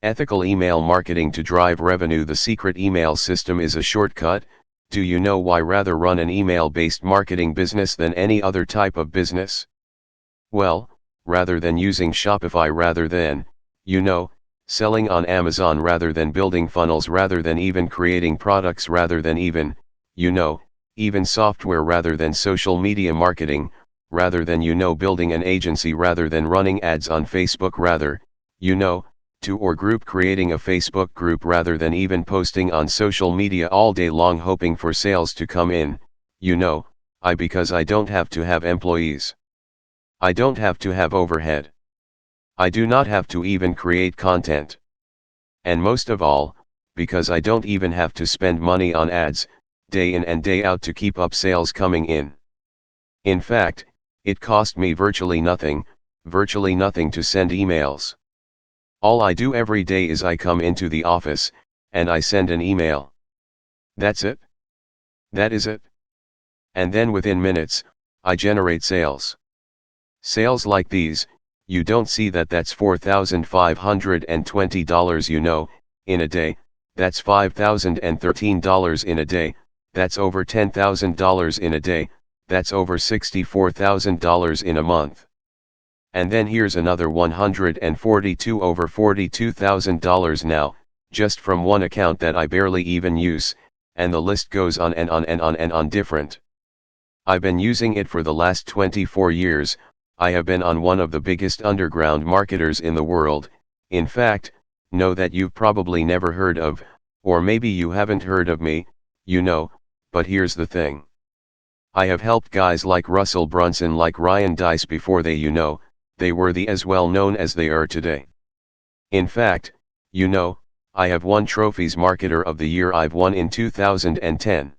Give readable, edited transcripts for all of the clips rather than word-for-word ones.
Ethical email marketing to drive revenue. The secret email system is a shortcut. Do you know why rather run an email-based marketing business than any other type of business? Well, rather than using Shopify, rather than, selling on Amazon, rather than building funnels, rather than even creating products, rather than even, even software, rather than social media marketing, rather than building an agency, rather than running ads on Facebook, rather, to or group creating a Facebook group, rather than even posting on social media all day long hoping for sales to come in, because I don't have to have employees. I don't have to have overhead. I do not have to even create content. And most of all, because I don't even have to spend money on ads, day in and day out to keep up sales coming in. In fact, it cost me virtually nothing to send emails. All I do every day is I come into the office, and I send an email. That's it. That is it. And then within minutes, I generate sales. Sales like these, you don't see that's $4,520 in a day, that's $5,013 in a day, that's over $10,000 in a day, that's over $64,000 in a month. And then here's another 142 over $42,000 now, just from one account that I barely even use, and the list goes on and on and on and on. Different. I've been using it for the last 24 years, I have been on one of the biggest underground marketers in the world. In fact, know that you've probably never heard of, or maybe you haven't heard of me, but here's the thing. I have helped guys like Russell Brunson, like Ryan Dice before they they were as well known as they are today. In fact, I have won trophies. Marketer of the Year I've won in 2010.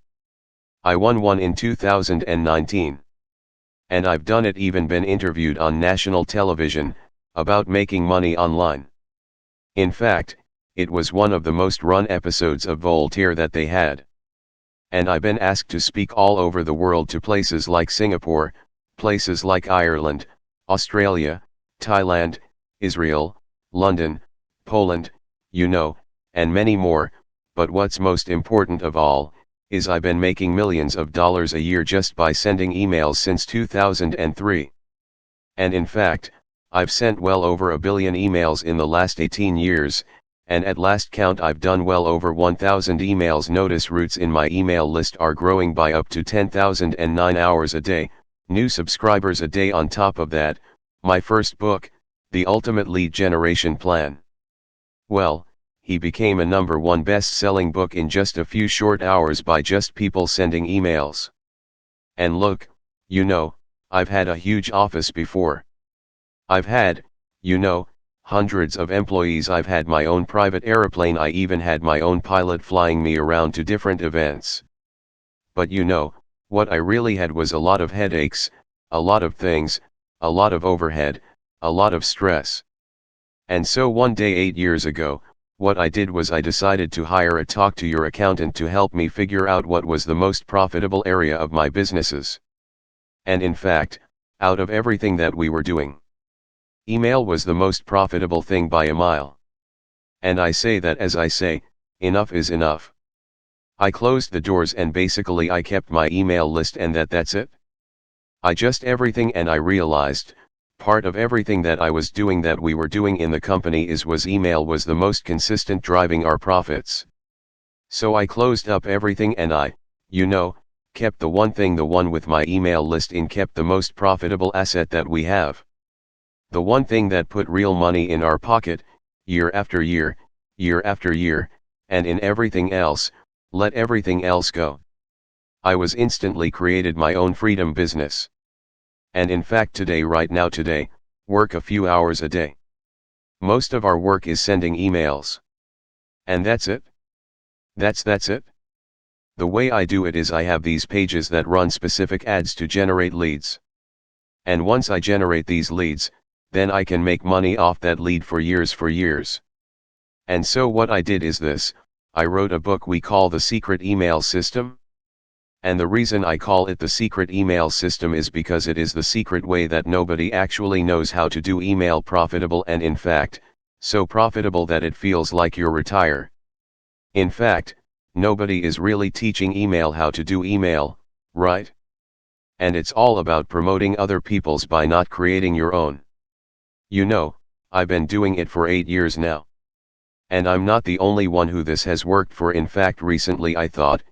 I won one in 2019. And I've done it, even been interviewed on national television, about making money online. In fact, it was one of the most run episodes of Voltaire that they had. And I've been asked to speak all over the world, to places like Singapore, places like Ireland, Australia, Thailand, Israel, London, Poland, and many more. But what's most important of all, is I've been making millions of dollars a year just by sending emails since 2003. And in fact, I've sent well over 1 billion emails in the last 18 years, and at last count I've done well over 1,000 emails. Notice routes in my email list are growing by up to 10,009 hours a day, new subscribers a day. On top of that, my first book, The Ultimate Lead Generation Plan. Well, he became a #1 best-selling book in just a few short hours by just people sending emails. And look, I've had a huge office before. I've had, hundreds of employees. I've had my own private airplane. I even had my own pilot flying me around to different events. But what I really had was a lot of headaches, a lot of things, a lot of overhead, a lot of stress. And so one day 8 years ago, what I did was I decided to hire a talk to your accountant to help me figure out what was the most profitable area of my businesses. And in fact, out of everything that we were doing, email was the most profitable thing by a mile. And I say that as I say, enough is enough. I closed the doors and basically I kept my email list, and that's it. I just everything, and I realized, part of everything that I was doing, that we were doing in the company, was email was the most consistent driving our profits. So I closed up everything and I, kept the one thing, the one with my email list in, kept the most profitable asset that we have. The one thing that put real money in our pocket, year after year, year after year, and in everything else, let everything else go. I was instantly created my own freedom business. And in fact today, right now today, work a few hours a day. Most of our work is sending emails. And that's it. That's it. The way I do it is I have these pages that run specific ads to generate leads. And once I generate these leads, then I can make money off that lead for years. And so what I did is this, I wrote a book we call The Secret Email System. And the reason I call it The Secret Email System is because it is the secret way that nobody actually knows how to do email profitable. And in fact, So profitable that it feels like you're retire. In fact, nobody is really teaching email how to do email, right? And it's all about promoting other people's by not creating your own. You know, I've been doing it for 8 years now. And I'm not the only one who this has worked for. In fact, recently I thought,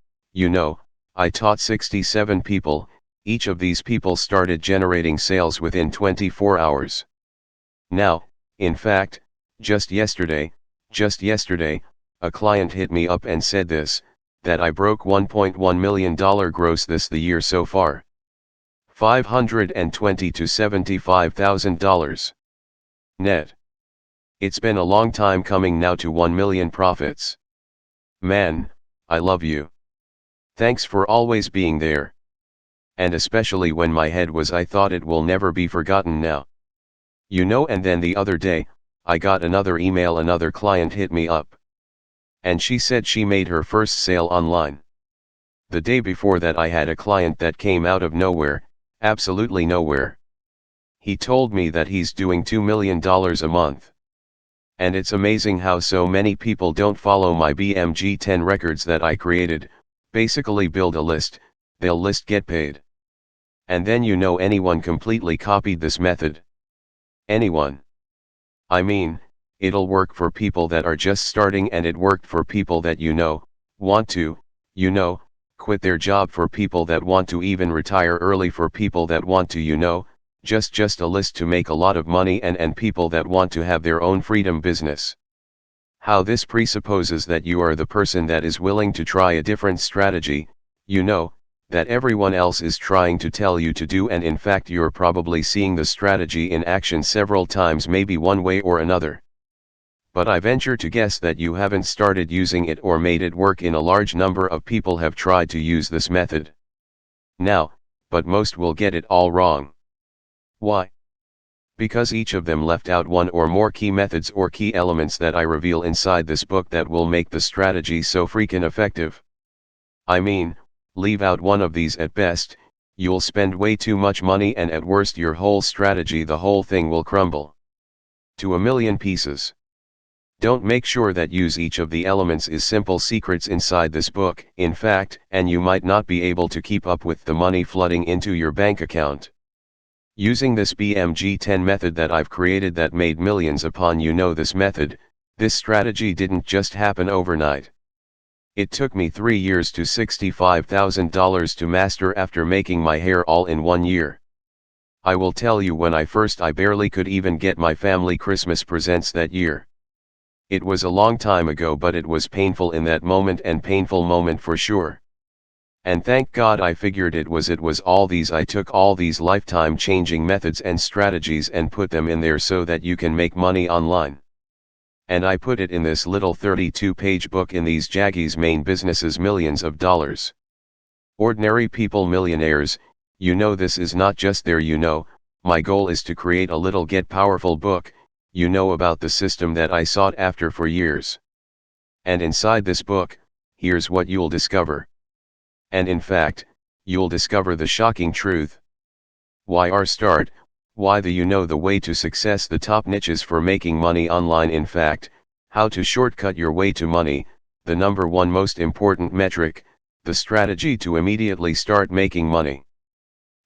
I taught 67 people, each of these people started generating sales within 24 hours. Now, in fact, just yesterday, a client hit me up and said that I broke $1.1 million gross the year so far. $520 to $75,000 net. It's been a long time coming now to 1 million profits. Man, I love you. Thanks for always being there. And especially when my head was, I thought it will never be forgotten now. And then the other day, I got another email. Another client hit me up. And she said she made her first sale online. The day before that I had a client that came out of nowhere, absolutely nowhere. He told me that he's doing $2 million a month. And it's amazing how so many people don't follow my BMG 10 records that I created. Basically build a list, they'll list get paid. And then anyone completely copied this method. Anyone. I mean, it'll work for people that are just starting, and it worked for people that want to, quit their job, for people that want to even retire early, for people that want to just a list to make a lot of money, and people that want to have their own freedom business. How this presupposes that you are the person that is willing to try a different strategy, that everyone else is trying to tell you to do, and in fact you're probably seeing the strategy in action several times, maybe one way or another. But I venture to guess that you haven't started using it or made it work. In a large number of people have tried to use this method now, but most will get it all wrong. Why? Because each of them left out one or more key methods or key elements that I reveal inside this book that will make the strategy so freaking effective. I mean, leave out one of these, at best, you'll spend way too much money, and at worst your whole strategy, the whole thing will crumble to a million pieces. Don't make sure that use each of the elements is simple secrets inside this book, in fact, and you might not be able to keep up with the money flooding into your bank account. Using this BMG 10 method that I've created that made millions upon this method, this strategy didn't just happen overnight. It took me 3 years to $65,000 to master after making my hair all in 1 year. I will tell you, when I barely could even get my family Christmas presents that year. It was a long time ago, but it was painful in that moment, and painful moment for sure. And thank God I figured it was all these. I took all these lifetime changing methods and strategies and put them in there so that you can make money online. And I put it in this little 32-page book in these Jaggies main businesses, millions of dollars. Ordinary people, millionaires, this is not just there. My goal is to create a little get powerful book, about the system that I sought after for years. And inside this book, here's what you'll discover. And in fact, you'll discover the shocking truth. Why the way to success, the top niches for making money online. In fact, how to shortcut your way to money, the number one most important metric, the strategy to immediately start making money.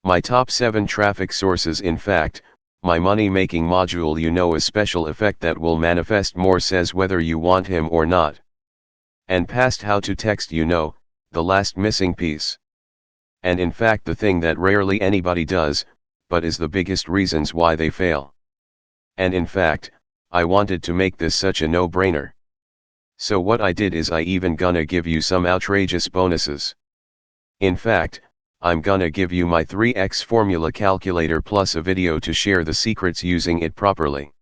My top 7 traffic sources. In fact, my money making module, a special effect that will manifest more, says whether you want him or not. And past how to text, the last missing piece. And in fact the thing that rarely anybody does, but is the biggest reasons why they fail. And in fact, I wanted to make this such a no-brainer. So what I did is I even gonna give you some outrageous bonuses. In fact, I'm gonna give you my 3x formula calculator plus a video to share the secrets using it properly.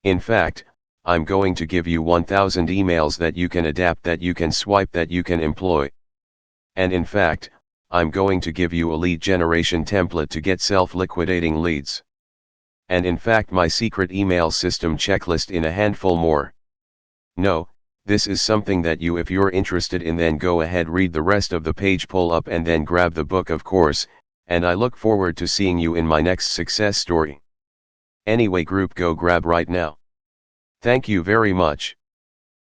In fact, I'm going to give you 1000 emails that you can adapt, that you can swipe, that you can employ. And in fact, I'm going to give you a lead generation template to get self-liquidating leads. And in fact my secret email system checklist in a handful more. No, this is something that if you're interested in, then go ahead, read the rest of the page, pull up, and then grab the book, of course, and I look forward to seeing you in my next success story. Anyway, group, go grab right now. Thank you very much.